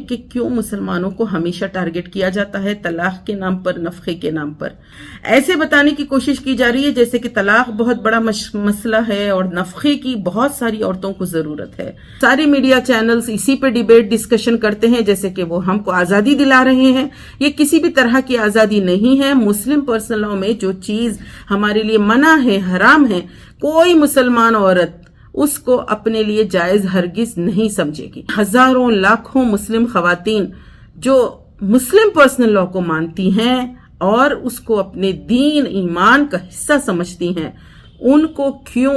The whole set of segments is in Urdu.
کہ کیوں مسلمانوں کو ہمیشہ ٹارگٹ کیا جاتا ہے طلاق کے نام پر، نفقے کے نام پر۔ ایسے بتانے کی کوشش کی جا رہی ہے جیسے کہ طلاق بہت بڑا مسئلہ ہے اور نفقے کی بہت ساری عورتوں کو ضرورت ہے۔ سارے میڈیا چینلز اسی پہ ڈیبیٹ ڈسکشن کرتے ہیں جیسے کہ وہ ہم کو آزادی دلا رہے ہیں۔ یہ کسی بھی طرح کی آزادی نہیں ہے۔ مسلم پرسنل لاء میں جو چیز ہمارے لیے منع ہے، حرام ہے، کوئی مسلمان عورت اس کو اپنے لیے جائز ہرگز نہیں سمجھے گی۔ ہزاروں لاکھوں مسلم خواتین جو مسلم پرسنل لاء کو مانتی ہیں اور اس کو اپنے دین ایمان کا حصہ سمجھتی ہیں، ان کو کیوں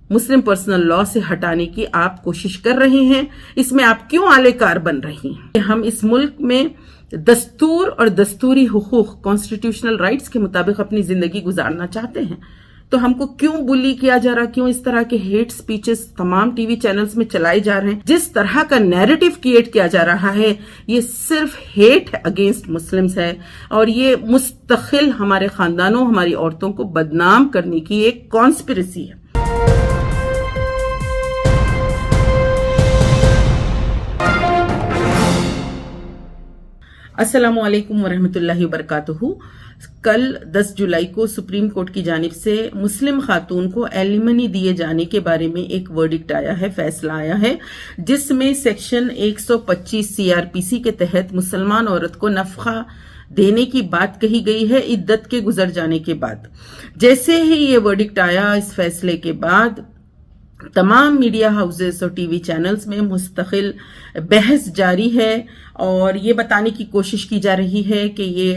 مسلم پرسنل لاء سے ہٹانے کی آپ کوشش کر رہے ہیں؟ اس میں آپ کیوں آلے کار بن رہی ہیں؟ ہم اس ملک میں دستور اور دستوری حقوق، کانسٹیٹیوشنل رائٹس کے مطابق اپنی زندگی گزارنا چاہتے ہیں، تو ہم کو کیوں بلی کیا جا رہا، کیوں اس طرح کے ہیٹ سپیچز تمام ٹی وی چینلز میں چلائے جا رہے ہیں؟ جس طرح کا نیریٹو کریٹ کیا جا رہا ہے یہ صرف ہیٹ اگینسٹ مسلمز ہے اور یہ مستقل ہمارے خاندانوں، ہماری عورتوں کو بدنام کرنے کی ایک کانسپریسی ہے۔ السلام علیکم ورحمۃ اللہ وبرکاتہ۔ کل 10 جولائی کو سپریم کورٹ کی جانب سے مسلم خاتون کو ایلیمنی دیے جانے کے بارے میں ایک ورڈکٹ آیا ہے، فیصلہ آیا ہے، جس میں سیکشن 125 CRPC کے تحت مسلمان عورت کو نفقہ دینے کی بات کہی گئی ہے عدت کے گزر جانے کے بعد۔ جیسے ہی یہ ورڈکٹ آیا، اس فیصلے کے بعد تمام میڈیا ہاؤسز اور ٹی وی چینلز میں مستقل بحث جاری ہے اور یہ بتانے کی کوشش کی جا رہی ہے کہ یہ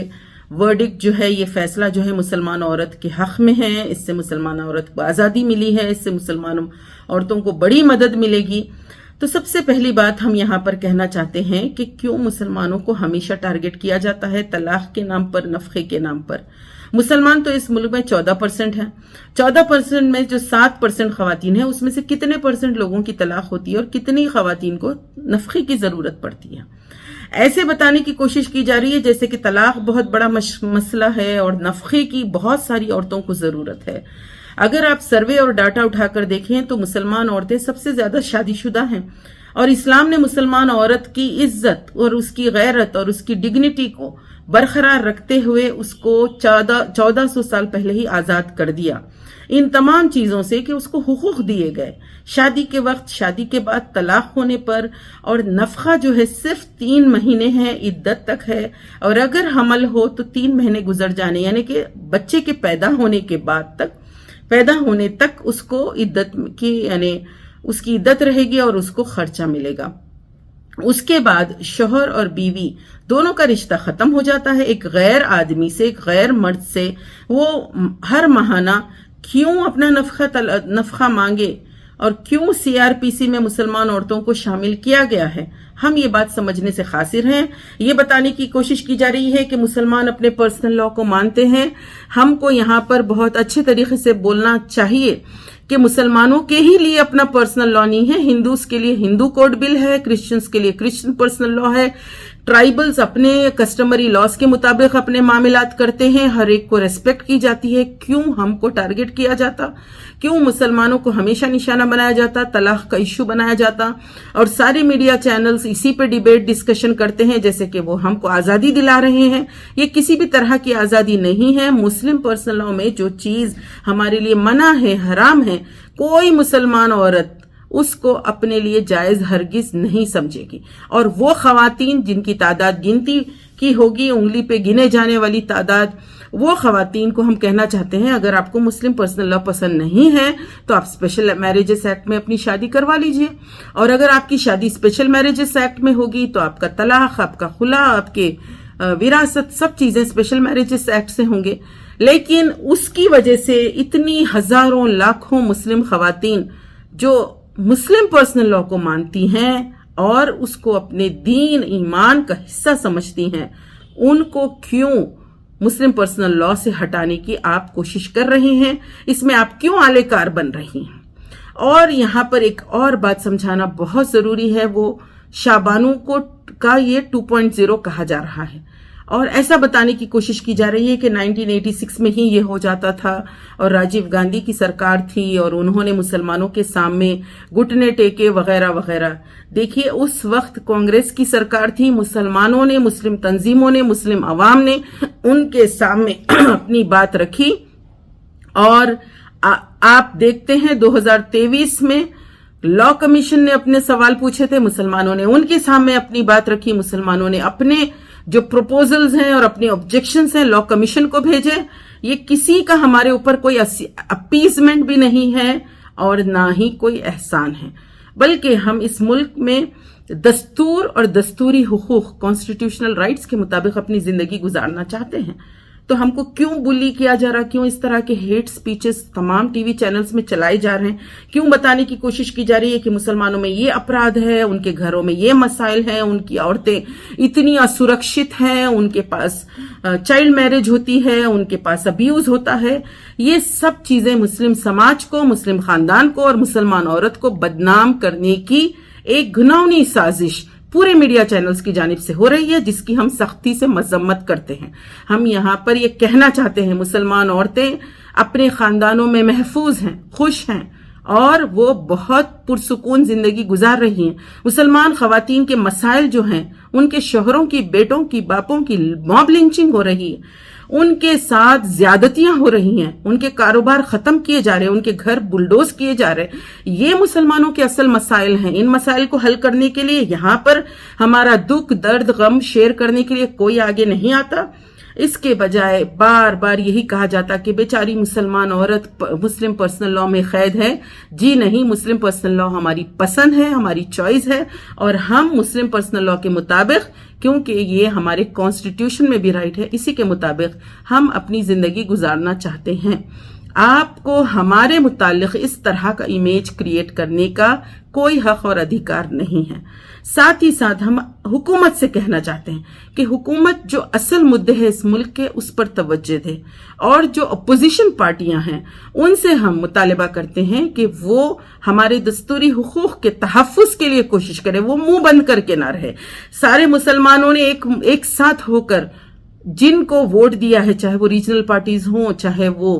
ورڈکٹ جو ہے، یہ فیصلہ جو ہے مسلمان عورت کے حق میں ہے، اس سے مسلمان عورت کو آزادی ملی ہے، اس سے مسلمان عورتوں کو بڑی مدد ملے گی۔ تو سب سے پہلی بات ہم یہاں پر کہنا چاہتے ہیں کہ کیوں مسلمانوں کو ہمیشہ ٹارگٹ کیا جاتا ہے طلاق کے نام پر، نفقے کے نام پر۔ مسلمان تو اس ملک میں 14% ہیں۔ 14% میں جو 7% خواتین ہیں، اس میں سے کتنے % لوگوں کی طلاق ہوتی ہے اور کتنی خواتین کو نفقے کی ضرورت پڑتی ہے؟ ایسے بتانے کی کوشش کی جا رہی ہے جیسے کہ طلاق بہت بڑا مسئلہ ہے اور نفقے کی بہت ساری عورتوں کو ضرورت ہے۔ اگر آپ سروے اور ڈاٹا اٹھا کر دیکھیں تو مسلمان عورتیں سب سے زیادہ شادی شدہ ہیں اور اسلام نے مسلمان عورت کی عزت اور اس کی غیرت اور اس کی ڈگنیٹی کو برقرار رکھتے ہوئے اس کو 1400 سال پہلے ہی آزاد کر دیا، ان تمام چیزوں سے کہ اس کو حقوق دیے گئے، شادی کے وقت، شادی کے بعد، طلاق ہونے پر، اور نفقہ جو ہے صرف 3 مہینے ہے، عدت تک ہے، اور اگر حمل ہو تو 3 مہینے گزر جانے، یعنی کہ بچے کے پیدا ہونے کے بعد تک، پیدا ہونے تک اس کو عدت کی، یعنی اس کی عدت رہے گی اور اس کو خرچہ ملے گا۔ اس کے بعد شوہر اور بیوی دونوں کا رشتہ ختم ہو جاتا ہے۔ ایک غیر آدمی سے، ایک غیر مرد سے وہ ہر ماہانہ کیوں اپنا نفقہ مانگے اور کیوں CRPC میں مسلمان عورتوں کو شامل کیا گیا ہے، ہم یہ بات سمجھنے سے قاصر ہیں۔ یہ بتانے کی کوشش کی جا رہی ہے کہ مسلمان اپنے پرسنل لاء کو مانتے ہیں۔ ہم کو یہاں پر بہت اچھے طریقے سے بولنا چاہیے کہ مسلمانوں کے ہی لیے اپنا پرسنل لاء نہیں ہے، ہندوز کے لیے ہندو کوڈ بل ہے، کرسچنز کے لیے کرسچن پرسنل لاء ہے، ٹرائبلز اپنے کسٹمری لاز کے مطابق اپنے معاملات کرتے ہیں، ہر ایک کو ریسپیکٹ کی جاتی ہے۔ کیوں ہم کو ٹارگٹ کیا جاتا؟ کیوں مسلمانوں کو ہمیشہ نشانہ بنایا جاتا، طلاق کا ایشو بنایا جاتا، اور سارے میڈیا چینلز اسی پہ ڈیبیٹ ڈسکشن کرتے ہیں جیسے کہ وہ ہم کو آزادی دلا رہے ہیں؟ یہ کسی بھی طرح کی آزادی نہیں ہے۔ مسلم پرسنل لاء میں جو چیز ہمارے لیے منع ہے، حرام ہے، کوئی مسلمان عورت اس کو اپنے لیے جائز ہرگز نہیں سمجھے گی، اور وہ خواتین جن کی تعداد گنتی کی ہوگی، انگلی پہ گنے جانے والی تعداد، وہ خواتین کو ہم کہنا چاہتے ہیں اگر آپ کو مسلم پرسنل لاء پسند نہیں ہے تو آپ اسپیشل میرجز ایکٹ میں اپنی شادی کروا لیجئے، اور اگر آپ کی شادی اسپیشل میرجز ایکٹ میں ہوگی تو آپ کا طلاق، آپ کا خلا، آپ کے وراثت، سب چیزیں اسپیشل میرجز ایکٹ سے ہوں گے۔ لیکن اس کی وجہ سے اتنی ہزاروں لاکھوں مسلم خواتین جو مسلم پرسنل لاء کو مانتی ہیں اور اس کو اپنے دین ایمان کا حصہ سمجھتی ہیں، ان کو کیوں مسلم پرسنل لاء سے ہٹانے کی آپ کوشش کر رہے ہیں؟ اس میں آپ کیوں آلے کار بن رہی ہیں؟ اور یہاں پر ایک اور بات سمجھانا بہت ضروری ہے، وہ شابانو کو کا یہ 2.0 کہا جا رہا ہے، اور ایسا بتانے کی کوشش کی جا رہی ہے کہ 1986 میں ہی یہ ہو جاتا تھا اور راجیو گاندھی کی سرکار تھی اور انہوں نے مسلمانوں کے سامنے گھٹنے ٹیکے وغیرہ وغیرہ. دیکھیے اس وقت کانگریس کی سرکار تھی، مسلمانوں نے، مسلم تنظیموں نے، مسلم عوام نے ان کے سامنے اپنی بات رکھی. اور آپ دیکھتے ہیں 2023 میں لا کمیشن نے اپنے سوال پوچھے تھے، مسلمانوں نے ان کے سامنے اپنی بات رکھی، مسلمانوں نے اپنے جو پروپوزلز ہیں اور اپنے آبجیکشنز ہیں لا کمیشن کو بھیجے. یہ کسی کا ہمارے اوپر کوئی اپیزمنٹ بھی نہیں ہے اور نہ ہی کوئی احسان ہے، بلکہ ہم اس ملک میں دستور اور دستوری حقوق کانسٹیٹیوشنل رائٹس کے مطابق اپنی زندگی گزارنا چاہتے ہیں. تو ہم کو کیوں بلی کیا جا رہا، کیوں اس طرح کے ہیٹ سپیچز تمام ٹی وی چینلز میں چلائے جا رہے ہیں، کیوں بتانے کی کوشش کی جا رہی ہے کہ مسلمانوں میں یہ اپرادھ ہے، ان کے گھروں میں یہ مسائل ہیں، ان کی عورتیں اتنی اسرکشت ہیں، ان کے پاس چائلڈ میرج ہوتی ہے، ان کے پاس ابیوز ہوتا ہے. یہ سب چیزیں مسلم سماج کو، مسلم خاندان کو اور مسلمان عورت کو بدنام کرنے کی ایک گھناؤنی سازش پورے میڈیا چینلز کی جانب سے ہو رہی ہے، جس کی ہم سختی سے مذمت کرتے ہیں. ہم یہاں پر یہ کہنا چاہتے ہیں مسلمان عورتیں اپنے خاندانوں میں محفوظ ہیں، خوش ہیں اور وہ بہت پرسکون زندگی گزار رہی ہیں. مسلمان خواتین کے مسائل جو ہیں، ان کے شوہروں کی، بیٹوں کی، باپوں کی موب لنچنگ ہو رہی ہے، ان کے ساتھ زیادتیاں ہو رہی ہیں، ان کے کاروبار ختم کیے جا رہے ہیں، ان کے گھر بلڈوز کیے جا رہے ہیں. یہ مسلمانوں کے اصل مسائل ہیں. ان مسائل کو حل کرنے کے لیے یہاں پر ہمارا دکھ، درد، غم شیئر کرنے کے لیے کوئی آگے نہیں آتا. اس کے بجائے بار بار یہی کہا جاتا کہ بیچاری مسلمان عورت مسلم پرسنل لا میں قید ہے. جی نہیں، مسلم پرسنل لا ہماری پسند ہے، ہماری چوائس ہے اور ہم مسلم پرسنل لا کے مطابق، کیونکہ یہ ہمارے کانسٹیٹیوشن میں بھی رائٹ ہے، اسی کے مطابق ہم اپنی زندگی گزارنا چاہتے ہیں. آپ کو ہمارے متعلق اس طرح کا امیج کریٹ کرنے کا کوئی حق اور ادھیکار نہیں ہے. ساتھ ہی ساتھ ہم حکومت سے کہنا چاہتے ہیں کہ حکومت جو اصل مدعے ہیں اس ملک کے، اس پر توجہ دے اور جو اپوزیشن پارٹیاں ہیں ان سے ہم مطالبہ کرتے ہیں کہ وہ ہمارے دستوری حقوق کے تحفظ کے لیے کوشش کرے، وہ منہ بند کر کے نہ رہے. سارے مسلمانوں نے ایک ساتھ ہو کر جن کو ووٹ دیا ہے، چاہے وہ ریجنل پارٹیز ہوں، چاہے وہ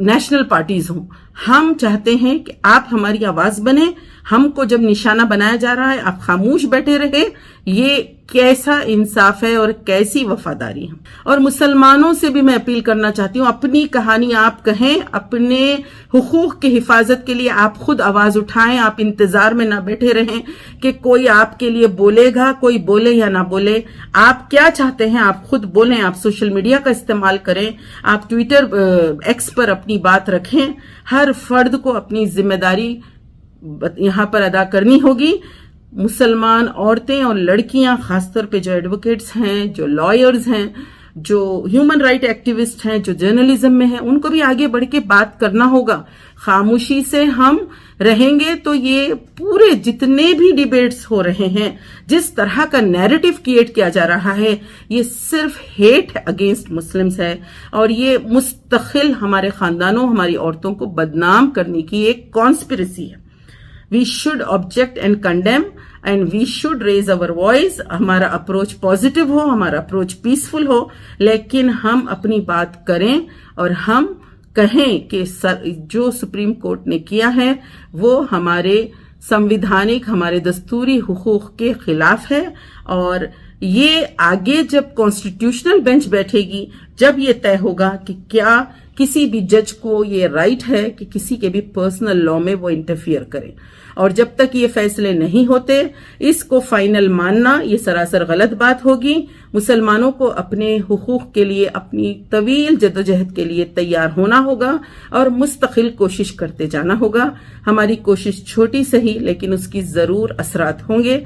نیشنل پارٹیز ہوں، ہم چاہتے ہیں کہ آپ ہماری آواز بنیں. ہم کو جب نشانہ بنایا جا رہا ہے آپ خاموش بیٹھے رہے، یہ کیسا انصاف ہے اور کیسی وفاداری ہے. اور مسلمانوں سے بھی میں اپیل کرنا چاہتی ہوں، اپنی کہانی آپ کہیں، اپنے حقوق کی حفاظت کے لیے آپ خود آواز اٹھائیں. آپ انتظار میں نہ بیٹھے رہیں کہ کوئی آپ کے لیے بولے گا، کوئی بولے یا نہ بولے. آپ کیا چاہتے ہیں آپ خود بولیں. آپ سوشل میڈیا کا استعمال کریں، آپ ٹویٹر ایکس پر اپنی بات رکھیں. ہر فرد کو اپنی ذمہ داری یہاں پر ادا کرنی ہوگی. مسلمان عورتیں اور لڑکیاں، خاص طور پہ جو ایڈوکیٹس ہیں، جو لائرز ہیں، جو ہیومن رائٹ ایکٹیوسٹ ہیں، جو جرنلزم میں ہیں، ان کو بھی آگے بڑھ کے بات کرنا ہوگا. خاموشی سے ہم رہیں گے تو یہ پورے جتنے بھی ڈیبیٹس ہو رہے ہیں، جس طرح کا نیریٹو کریٹ کیا جا رہا ہے، یہ صرف ہیٹ اگینسٹ مسلمز ہے اور یہ مستقل ہمارے خاندانوں، ہماری عورتوں کو بدنام کرنے کی ایک کانسپریسی ہے. We should object and condemn and we should raise our voice. ہمارا اپروچ پازیٹیو ہو، ہمارا اپروچ پیسفل ہو، لیکن ہم اپنی بات کریں اور ہم کہیں کہ جو سپریم کورٹ نے کیا ہے وہ ہمارے سمویدھانک، ہمارے دستوری حقوق کے خلاف ہے. اور یہ آگے جب کانسٹیٹیوشنل بینچ بیٹھے گی، جب یہ طے ہوگا کہ کیا کسی بھی جج کو یہ رائٹ ہے کہ کسی کے بھی پرسنل لا میں وہ انٹرفیئر کرے. اور جب تک یہ فیصلے نہیں ہوتے، اس کو فائنل ماننا یہ سراسر غلط بات ہوگی. مسلمانوں کو اپنے حقوق کے لیے، اپنی طویل جدوجہد کے لیے تیار ہونا ہوگا اور مستقل کوشش کرتے جانا ہوگا. ہماری کوشش چھوٹی سہی لیکن اس کی ضرور اثرات ہوں گے.